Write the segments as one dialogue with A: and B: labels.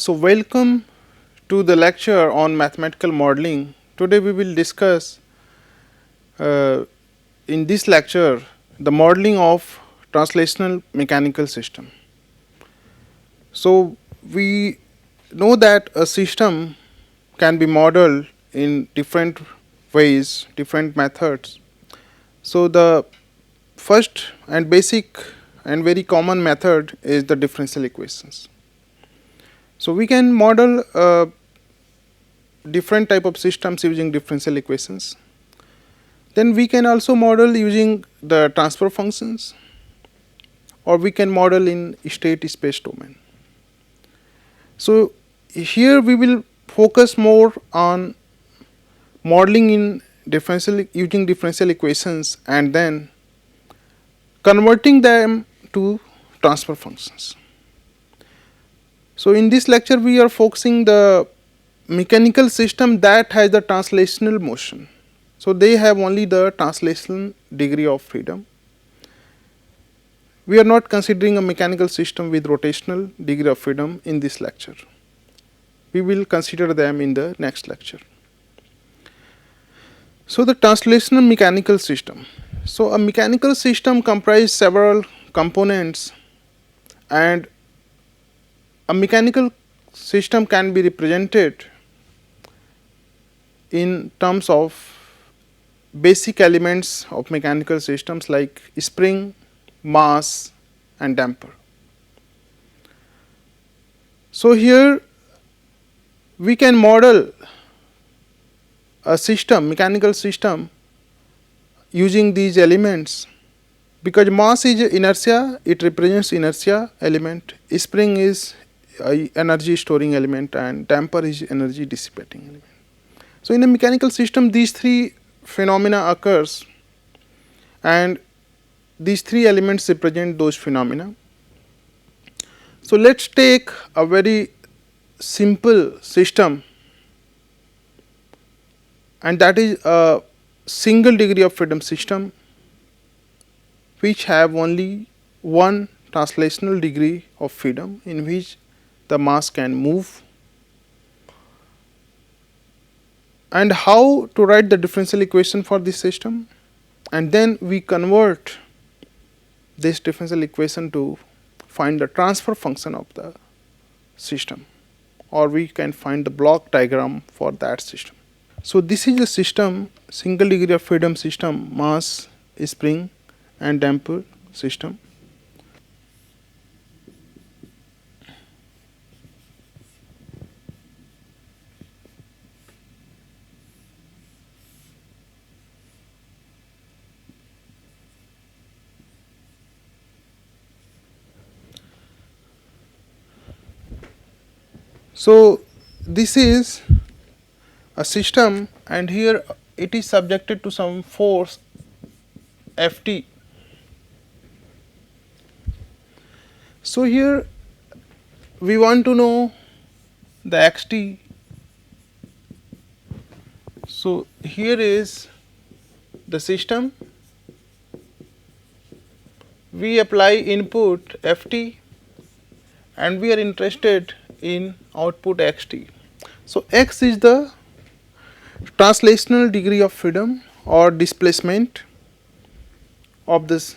A: So, welcome to the lecture on mathematical modeling. Today we will discuss in this lecture the modeling of translational mechanical system. So, we know that a system can be modeled in different ways, different methods. So, the first and basic and very common method is the differential equations. So, we can model different type of systems using differential equations. Then we can also model using the transfer functions, or we can model in state space domain. So, here we will focus more on modeling in using differential equations and then converting them to transfer functions. So, in this lecture we are focusing the mechanical system that has the translational motion. So, they have only the translational degree of freedom. We are not considering a mechanical system with rotational degree of freedom in this lecture. We will consider them in the next lecture. So, the translational mechanical system. So, a mechanical system comprises several components, and a mechanical system can be represented in terms of basic elements of mechanical systems like spring, mass and damper. So, here we can model a system, mechanical system using these elements, because mass is inertia, it represents inertia element, spring is energy storing element and damper is energy dissipating element. So, in a mechanical system these three phenomena occurs and these three elements represent those phenomena. So, let us take a very simple system, and that is a single degree of freedom system which have only one translational degree of freedom in which the mass can move. And how to write the differential equation for this system, and then we convert this differential equation to find the transfer function of the system, or we can find the block diagram for that system. So, this is the system, single degree of freedom system, mass, spring and damper system. So, this is a system, and here it is subjected to some force Ft. So, here we want to know the xt. So, here is the system, we apply input Ft and we are interested in output xt. So, x is the translational degree of freedom or displacement of this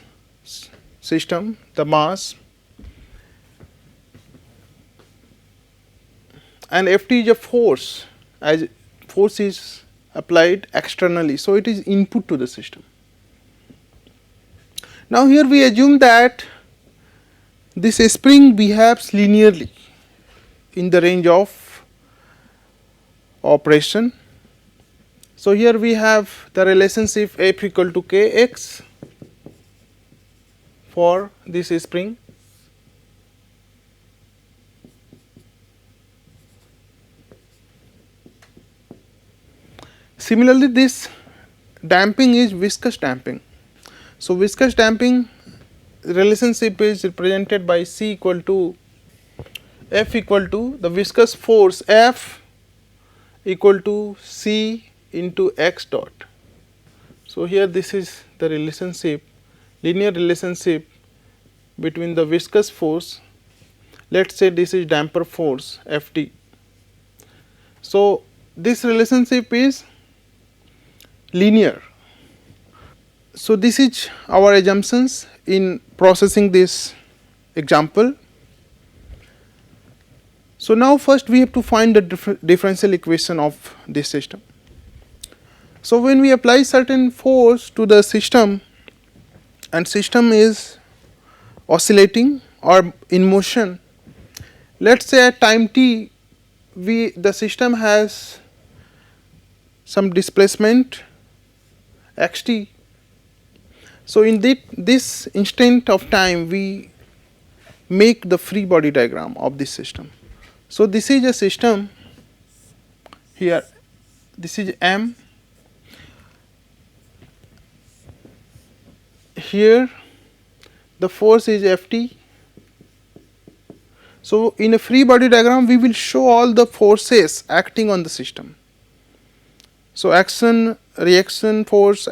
A: system, the mass, and Ft is a force, as force is applied externally. So, it is input to the system. Now, here we assume that this spring behaves linearly in the range of operation. So, here we have the relationship F equal to Kx for this spring. Similarly, this damping is viscous damping. So, viscous damping relationship is represented by C equal to F equal to the viscous force F equal to C into x dot. So, here this is the relationship, linear relationship between the viscous force let us say this is damper force Ft. So this relationship is linear. So this is our assumptions in processing this example. So now first we have to find the differential equation of this system. So when we apply certain force to the system and system is oscillating or in motion, let us say at time t the system has some displacement xt. So in this instant of time we make the free body diagram of this system. So this is a system here, this is M, here the force is Ft. So in a free body diagram we will show all the forces acting on the system. So action, reaction force,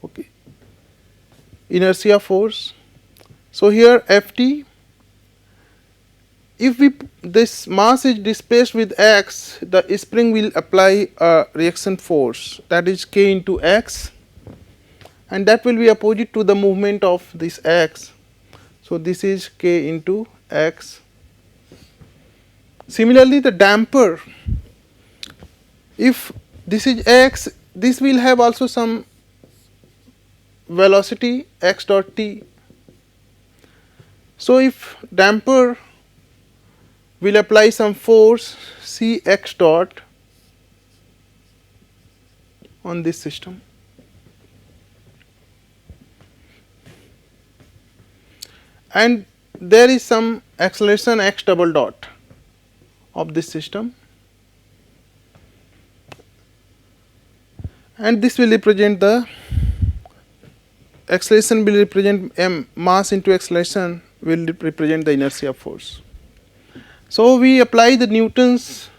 A: okay, inertia force. So here Ft, if this mass is displaced with x, the spring will apply a reaction force, that is k into x, and that will be opposite to the movement of this x. So this is k into x. Similarly, the damper, if this is x, this will have also some velocity x dot t. So if damper will apply some force c x dot on this system, and there is some acceleration x double dot of this system, and this will represent the acceleration, will represent m, mass into acceleration will represent the inertia force. So we apply the Newton's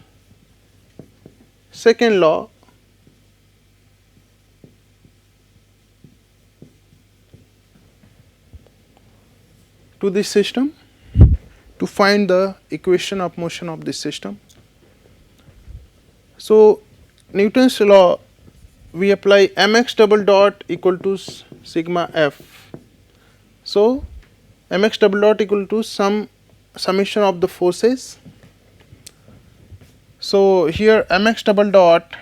A: second law to this system to find the equation of motion of this system. So Newton's law, we apply mx double dot equal to sigma f. So mx double dot equal to summation of the forces. So here mx double dot,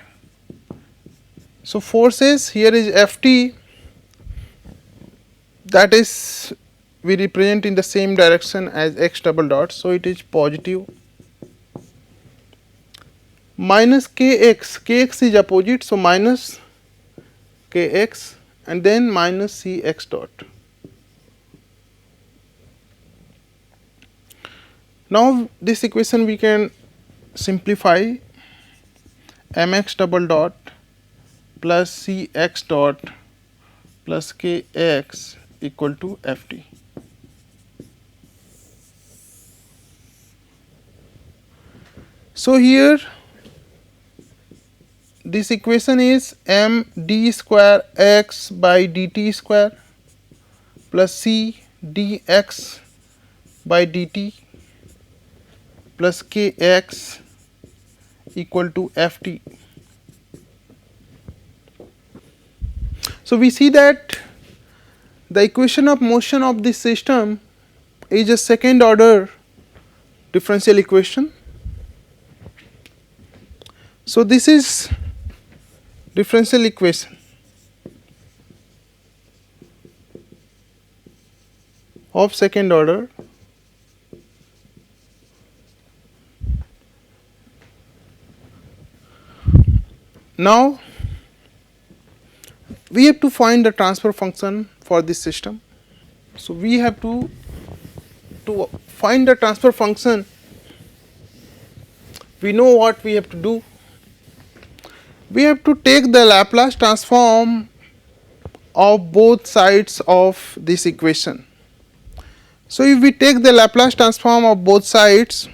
A: so forces here is Ft, that is we represent in the same direction as x double dot, so it is positive, minus kx, kx is opposite, so minus kx and then minus cx dot. Now this equation we can simplify, mx double dot plus cx dot plus kx equal to Ft. So here this equation is m d square x by dt square plus c dx by dt plus kx equal to Ft. So we see that the equation of motion of this system is a second order differential equation. So this is differential equation of second order. Now we have to find the transfer function for this system. So we have to find the transfer function, we know what we have to do. We have to take the Laplace transform of both sides of this equation. So if we take the Laplace transform of both sides,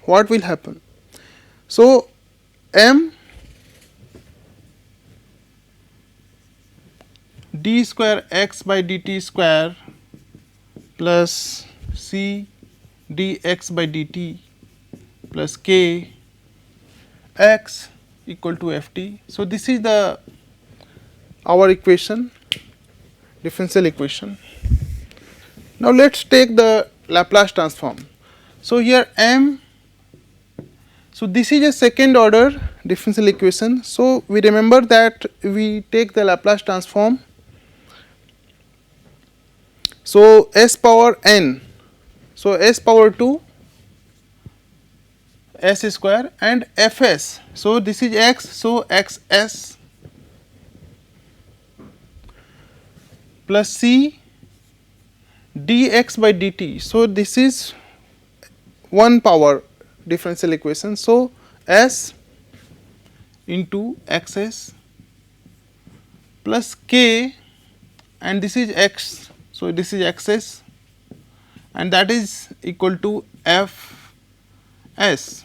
A: what will happen? So m d square x by dt square plus c dx by dt plus k x equal to ft. So, this is the our equation, differential equation. Now, let us take the Laplace transform. So, here m, so this is a second order differential equation. So, we remember that we take the Laplace transform. So, s power n, so s power 2 s square and fs. So, this is x, so xs plus c dx by dt. So, this is one power differential equation. So, s into xs plus k and this is x. So, this is xs and that is equal to fs.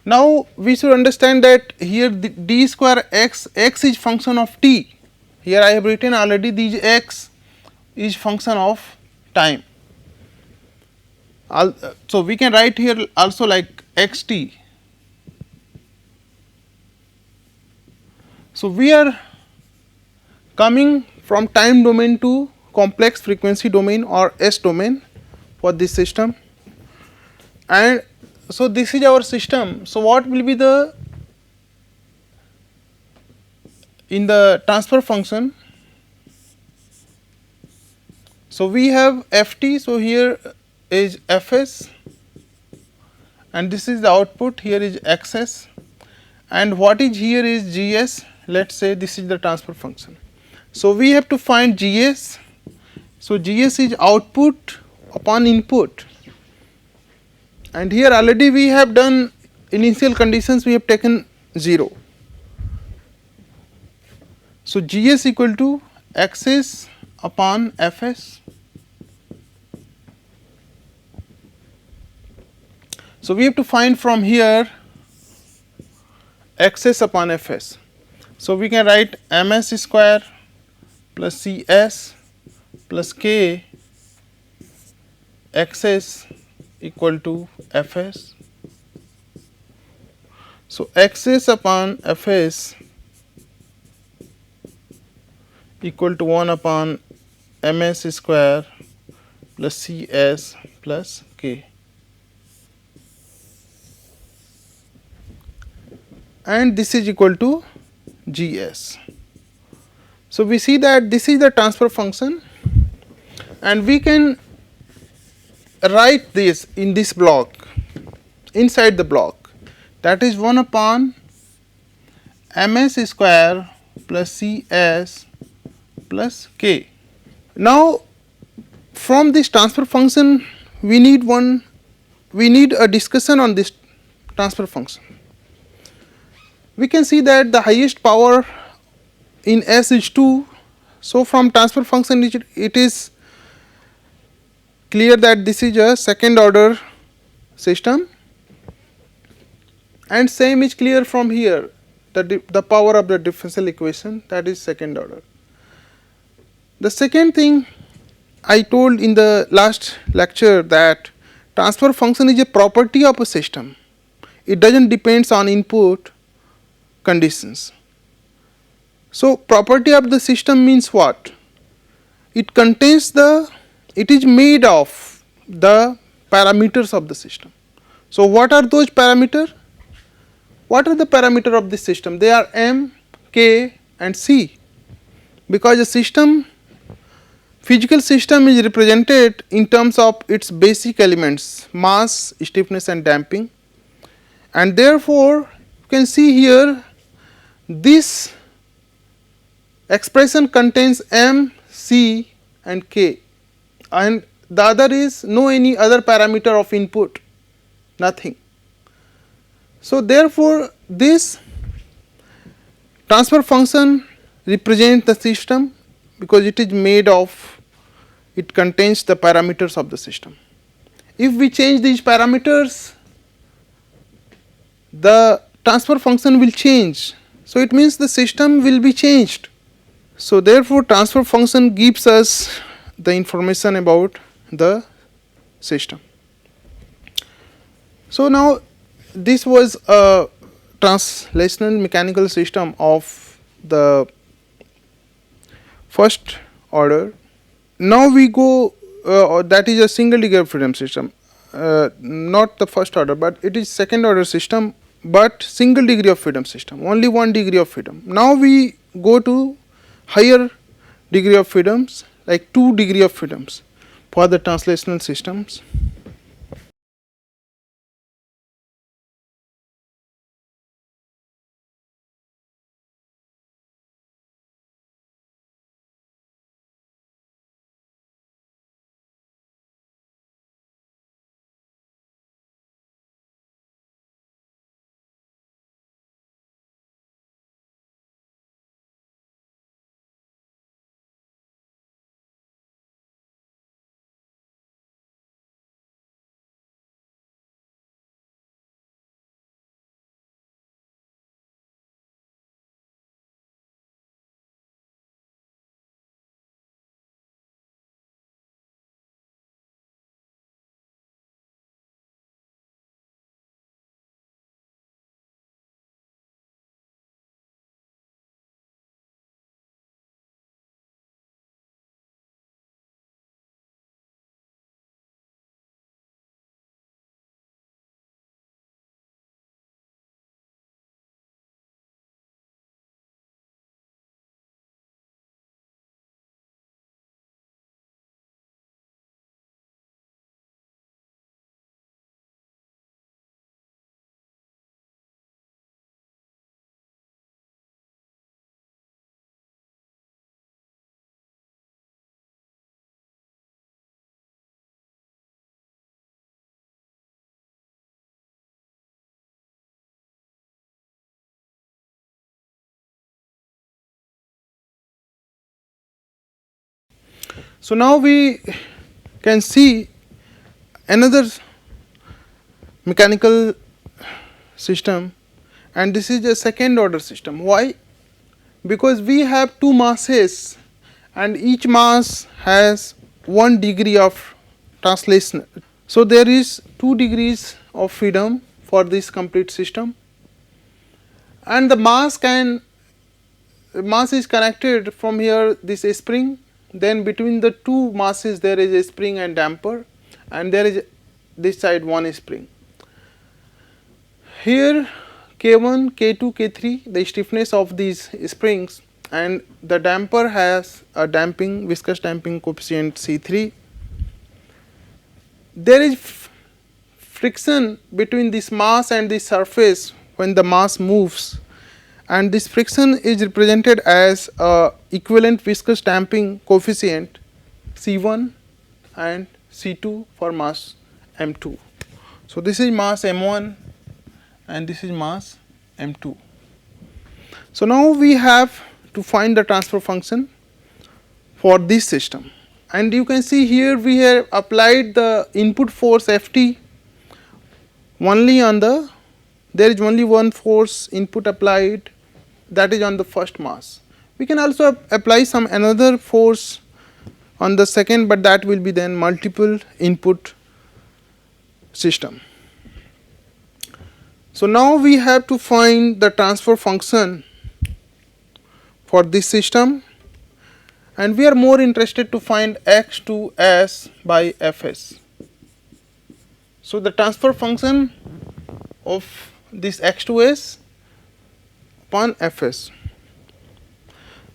A: Now, we should understand that here the d square x is function of t. Here I have written already this x is function of time. So, we can write here also like xt. So, we are coming from time domain to complex frequency domain or S domain for this system, and so this is our system. So, what will be the in the transfer function? So, we have ft. So, here is fs and this is the output, here is xs, and what is here is gs. Let us say this is the transfer function. So, we have to find gs. So, gs is output upon input, and here already we have done initial conditions, we have taken 0. So, gs equal to xs upon fs. So, we have to find from here xs upon fs. So, we can write ms square plus cs plus k xs equal to fs. So, xs upon fs equal to 1 upon ms square plus cs plus k, and this is equal to gs. So, we see that this is the transfer function, and we can write this in this block, inside the block, that is 1 upon ms square plus cs plus k. Now, from this transfer function we need a discussion on this transfer function. We can see that the highest power in S is 2. So, from transfer function it is clear that this is a second order system, and same is clear from here, the power of the differential equation, that is second order. The second thing I told in the last lecture that transfer function is a property of a system. It does not depends on input conditions. So, property of the system means what? It contains it is made of the parameters of the system. So, what are those parameters? What are the parameters of this system? They are m, k and c, because the system, physical system is represented in terms of its basic elements, mass, stiffness and damping, and therefore, you can see here this expression contains m, c and k, and the other is no any other parameter of input, nothing. So, therefore, this transfer function represents the system because it is made of, it contains the parameters of the system. If we change these parameters, the transfer function will change. So, it means the system will be changed. So, therefore, transfer function gives us the information about the system. So now this was a translational mechanical system of the first order. Now we go, that is a single degree of freedom system, not the first order, but it is second order system, but single degree of freedom system, only one degree of freedom. Now we go to higher degree of freedoms, like 2 degree of freedoms for the translational systems. So now we can see another mechanical system, and this is a second order system. Why? Because we have two masses and each mass has 1 degree of translation. So there is 2 degrees of freedom for this complete system, and the mass is connected from here this spring, then between the two masses there is a spring and damper, and there is this side one spring. Here K1, K2, K3, the stiffness of these springs, and the damper has a damping, viscous damping coefficient C3. There is friction between this mass and this surface when the mass moves, and this friction is represented as a equivalent viscous damping coefficient C1 and C2 for mass M2. So this is mass M1 and this is mass M2. So now we have to find the transfer function for this system, and you can see here we have applied the input force Ft only on the, there is only one force input applied, that is on the first mass. We can also apply some another force on the second, but that will be then multiple input system. So now we have to find the transfer function for this system, and we are more interested to find x2s by fs. So the transfer function of this x2s upon fs.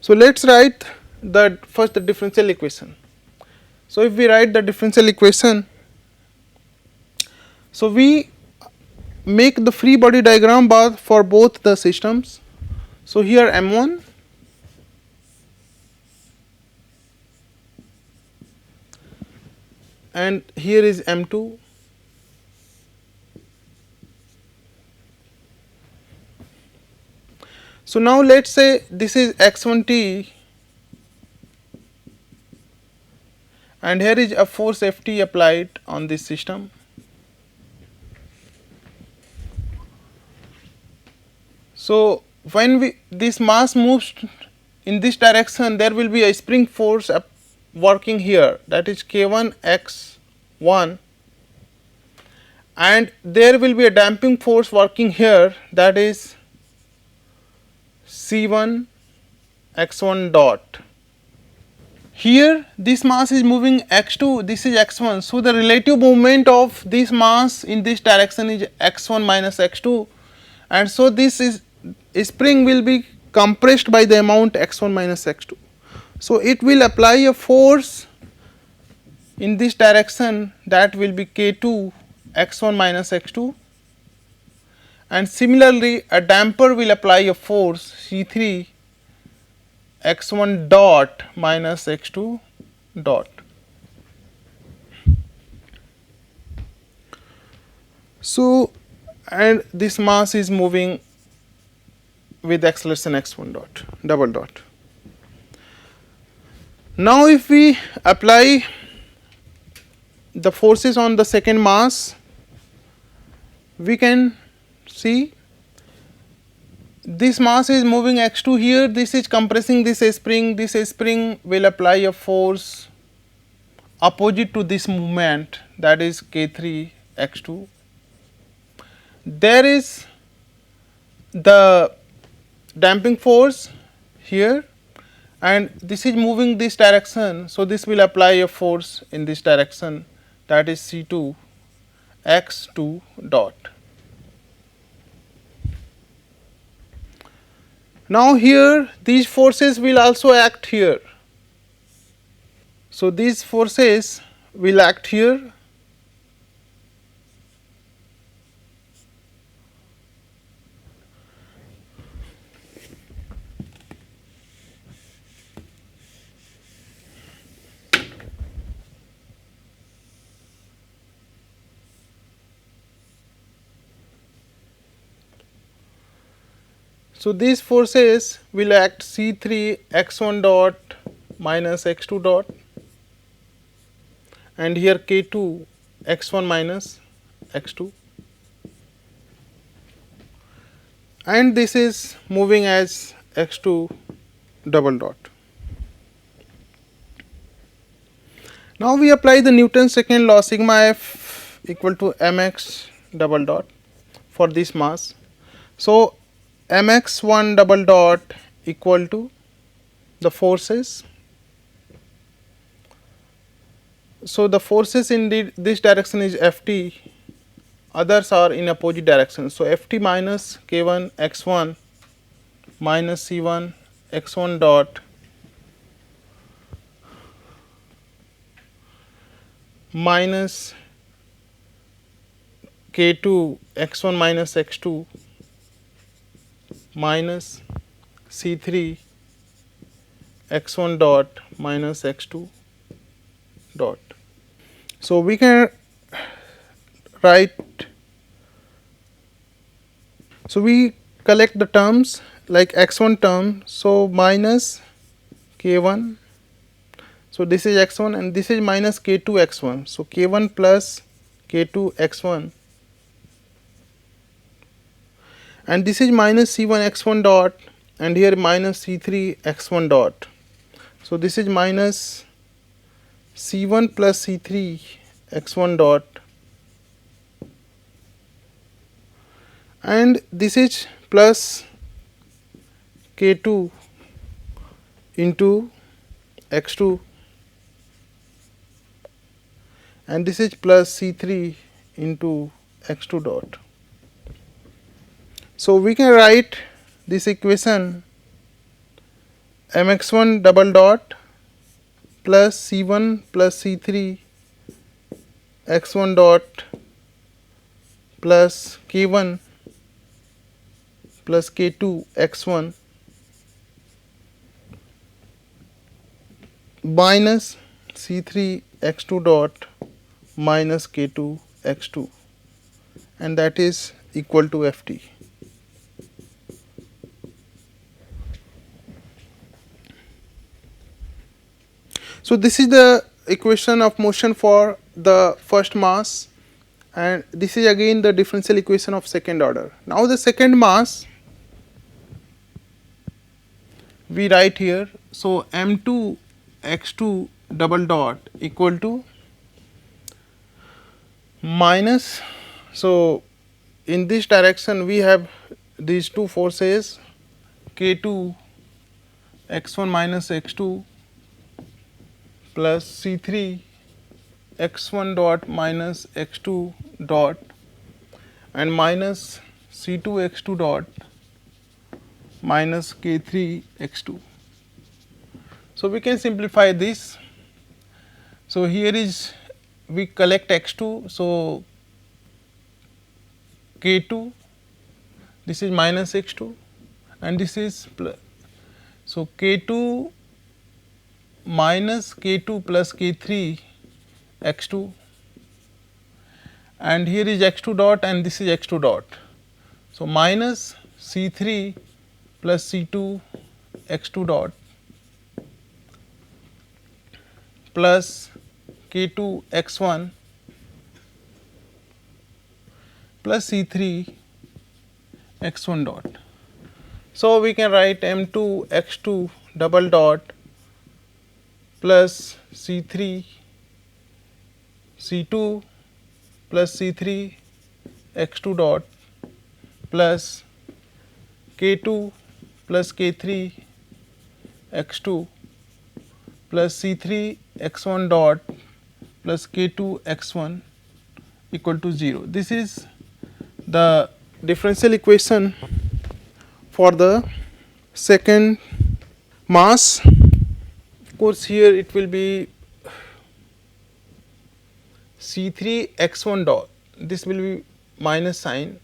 A: So let us write the first the differential equation. So if we write the differential equation, so we make the free body diagram bar for both the systems. So here M1 and here is M2. So now let us say this is x1t and here is a force Ft applied on this system. So when this mass moves in this direction, there will be a spring force working here, that is K1 x1, and there will be a damping force working here, that is C1 x1 dot. Here this mass is moving x2, this is x1. So, the relative movement of this mass in this direction is x1 minus x2, and so this is spring will be compressed by the amount x1 minus x2. So, it will apply a force in this direction, that will be K2 x1 minus x2, and similarly a damper will apply a force C3 x1 dot minus x2 dot. So, and this mass is moving with acceleration x1 dot, double dot. Now, if we apply the forces on the second mass, we can see this mass is moving x2 here, this is compressing this spring will apply a force opposite to this movement, that is K3 x2. There is the damping force here, and this is moving this direction. So, this will apply a force in this direction, that is C2 x2 dot. Now, here these forces will also act here. So, these forces will act here. So, these forces will act C3 x1 dot minus x2 dot, and here K2 x1 minus x2, and this is moving as x2 double dot. Now, we apply the Newton's second law, sigma f equal to mx double dot for this mass. So, mx1 double dot equal to the forces. So, the forces in this direction is Ft, others are in opposite direction. So, Ft minus K1 x1 minus C1 x1 dot minus K2 x1 minus x2 minus C3 x1 dot minus x2 dot. So, we can write, so we collect the terms like x1 term. So, minus K1, so this is x1 and this is minus K2 x1. So, K1 plus K2 x1, and this is minus C1 x1 dot, and here minus C3 x1 dot. So, this is minus C1 plus C3 x1 dot, and this is plus K2 into x2, and this is plus C3 into x2 dot. So, we can write this equation mx1 double dot plus C1 plus C3 x1 dot plus K1 plus K2 x1 minus C3 x2 dot minus K2 x2, and that is equal to Ft. So, this is the equation of motion for the first mass, and this is again the differential equation of second order. Now, the second mass we write here. So, m2 x2 double dot equal to minus So, in this direction we have these two forces K2 x1 minus x2 plus C3 x1 dot minus x2 dot and minus C2 x2 dot minus K3 x2. So, we can simplify this. So, here is we collect x2. So, K2, this is minus x2 and this is plus. So, K2 minus K2 plus K3 x2 and here is x2 dot and this is x2 dot. So, minus C3 plus C2 x2 dot plus K2 x1 plus C3 x1 dot. So, we can write M2 x2 double dot plus C3 C2 plus C3 x2 dot plus K2 plus K3 x2 plus C3 x1 dot plus K2 x1 equal to 0. This is the differential equation for the second mass. Of course, here it will be C3 x1 dot, this will be minus sign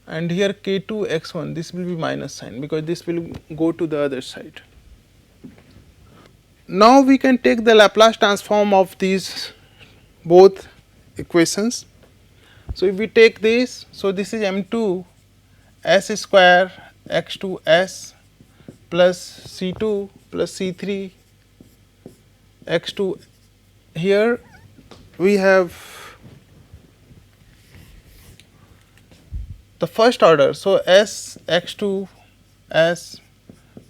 A: and here K2 x1, this will be minus sign because this will go to the other side. Now, we can take the Laplace transform of these both equations. So, if we take this, so this is M2 s square x2 s plus C2 plus C3 x2. Here we have the first order. So, s x2 s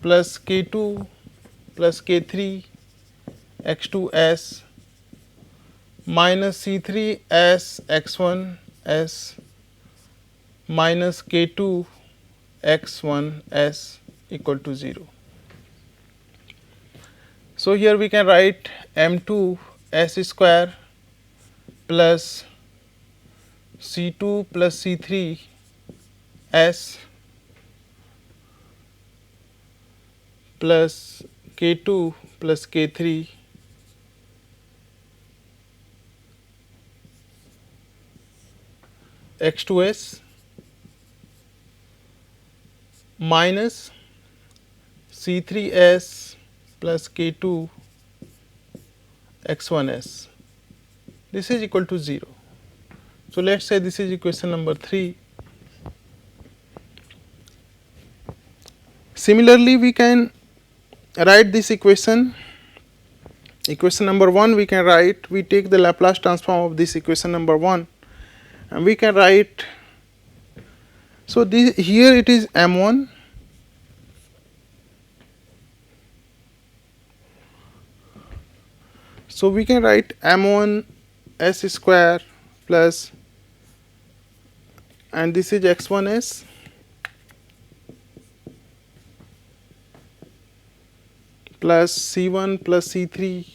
A: plus K2 plus K3 x2 s minus C3 s x1 s minus K2 x1 s equal to 0. So, here we can write M2 s square plus C2 plus C3 s plus K2 plus K3 x2s minus C3s plus K2 x1s. This is equal to 0. So, let us say this is equation number 3. Similarly, we can write this equation. Equation number 1 we can write, we take the Laplace transform of this equation number 1 and we can write. So, this here it is M1 so we can write M1 s square plus and this is x1s plus C1 plus C3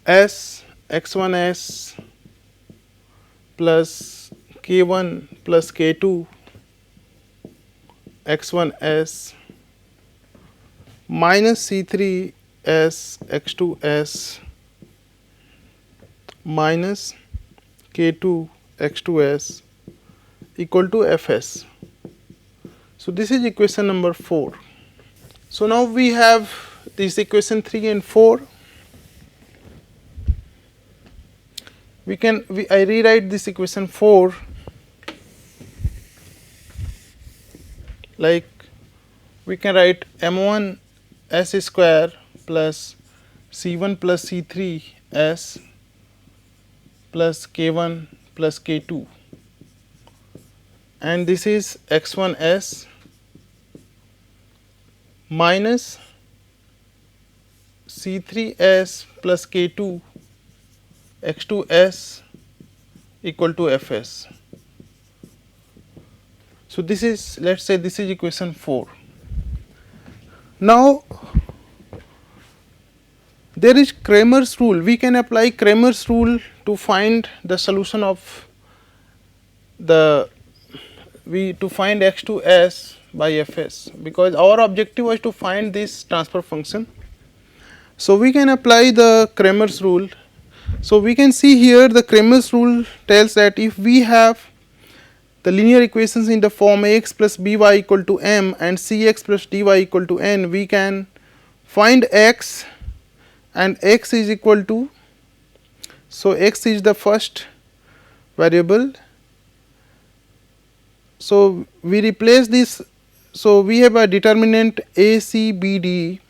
A: s x1s plus K1 plus K2 x1s minus C3 s x2s minus K2 x2s equal to Fs. So, this is equation number 4. So, now we have this equation 3 and 4. I rewrite this equation 4 like we can write M1 s square plus C1 plus C3 s plus K1 plus K2 and this is x1s minus C3s plus K2 x2s equal to Fs. So this is, let us say this is equation 4. Now there is Cramer's rule. We can apply Cramer's rule to find the solution of to find x2s by Fs, because our objective was to find this transfer function. So we can apply the Cramer's rule. So we can see here the Cramer's rule tells that if we have the linear equations in the form ax plus by equal to m and cx plus dy equal to n, we can find x, and x is equal to, so x is the first variable. So we replace this, so we have a determinant a c b d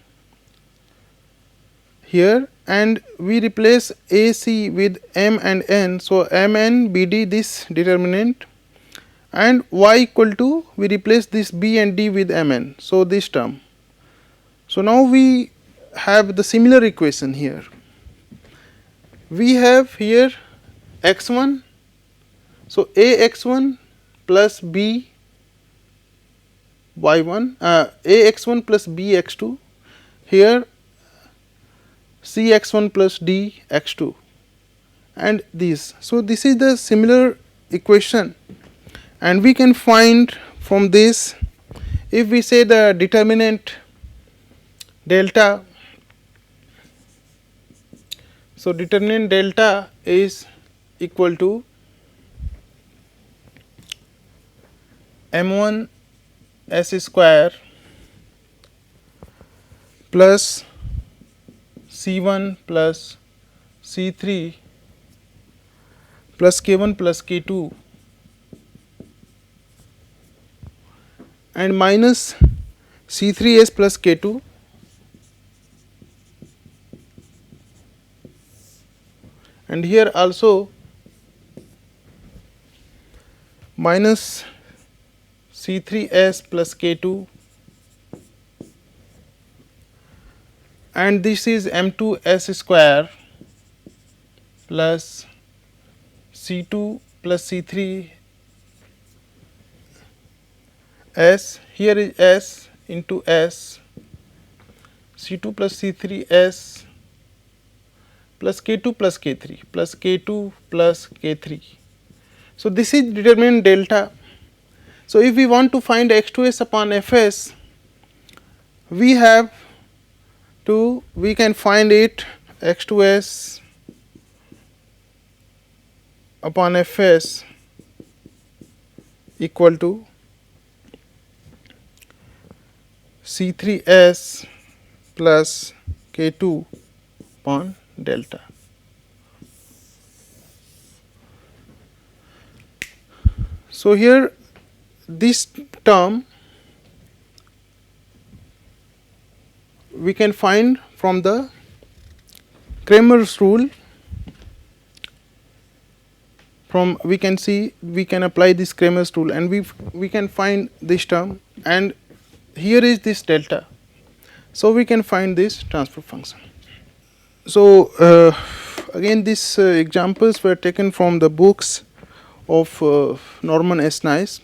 A: here, and we replace a c with m and n. So m n b d this determinant, and y equal to, we replace this b and d with mn, so this term. So now we have the similar equation here. We have here x1, so ax1 plus b y1, ax1 plus bx2, here cx1 plus dx2, and these. So this is the similar equation, and we can find from this, if we say the determinant delta, so determinant delta is equal to m1 s square plus c1 plus c3 plus k1 plus k2 and minus c3s plus k2 and here also minus c3s plus k2, and this is m2s square plus c2 plus c3 s, here is s into s, c2 plus c3 s plus k2 plus k3 plus k2 plus k3. So this is determinant delta. So if we want to find x2s upon fs, we have to, we can find it x2s upon fs equal to c3s plus k2 upon delta. So here this term we can find from the Cramer's rule. From we can see, we can apply this Cramer's rule, and we can find this term, and here is this delta. So we can find this transfer function. So again, these examples were taken from the books of Norman S. Nice.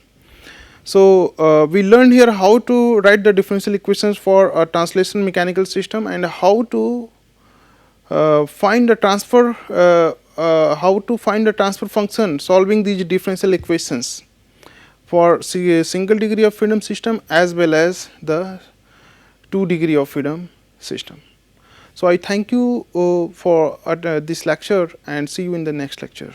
A: So we learned here how to write the differential equations for a translation mechanical system, and how to find the transfer, how to find the transfer function solving these differential equations for single degree of freedom system as well as the 2 degree of freedom system. So I thank you for this lecture, and see you in the next lecture.